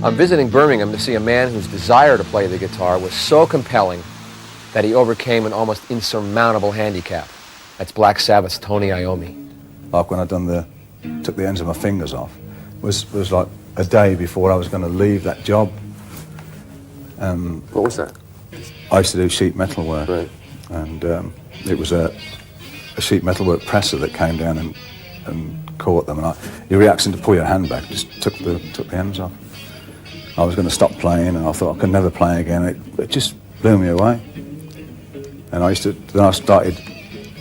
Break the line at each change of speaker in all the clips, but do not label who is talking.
I'm visiting Birmingham to see a man whose desire to play the guitar was so compelling that he overcame an almost insurmountable handicap. That's Black Sabbath's Tony Iommi.
Like when I took the ends of my fingers off, was like a day before I was going to leave that job.
What was that?
I used to do sheet metal work,
right.
And it was a sheet metal work presser that came down and caught them, and your reaction to pull your hand back just took the ends off. I was going to stop playing, and I thought I could never play again. It just blew me away. And then I started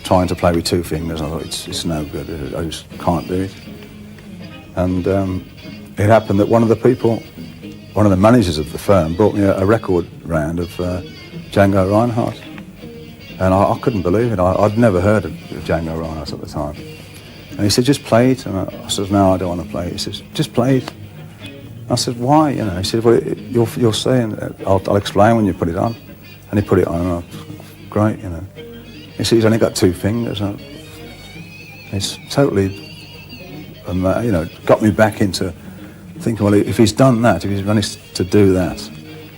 trying to play with two fingers. I thought it's no good. I just can't do it. And it happened that one of the managers of the firm, brought me a record round of Django Reinhardt. And I couldn't believe it. I'd never heard of Django Reinhardt at the time. And he said, just play it. And I said, no, I don't want to play it. He says, just play it. I said, why? You know, he said, well, you'll see, and I'll explain when you put it on. And he put it on, and I was great, you know. He said, he's only got two fingers. And it's totally, you know, got me back into thinking, well, if he's done that, if he's managed to do that,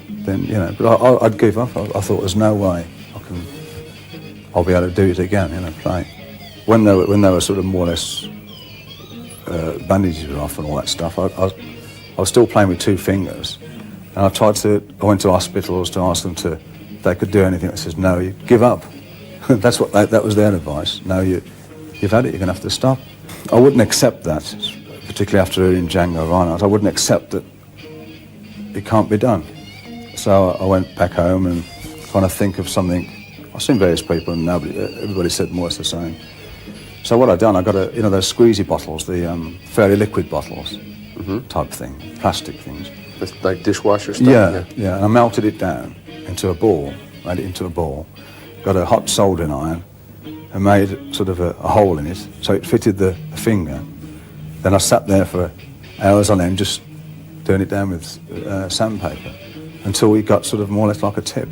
then, you know, but I'd give up. I thought there's no way I'll be able to do it again, you know, play. When they were sort of more or less bandages were off and all that stuff, I was still playing with two fingers, and I went to hospitals to ask them if they could do anything. They says, no, you give up. that was their advice. No, you've had it, you're going to have to stop. I wouldn't accept that, particularly after hearing Django Reinhardt. I wouldn't accept that it can't be done. So I went back home and trying to think of something. I've seen various people, and everybody said more or less the same. So what I've done, I got those squeezy bottles, the fairly liquid bottles, type thing, plastic things.
That's like dishwasher stuff?
Yeah. And I melted it down into a ball, made it into a ball, got a hot soldering iron, and made sort of a hole in it, so it fitted the finger. Then I sat there for hours on end, just doing it down with sandpaper, until we got sort of more or less like a tip.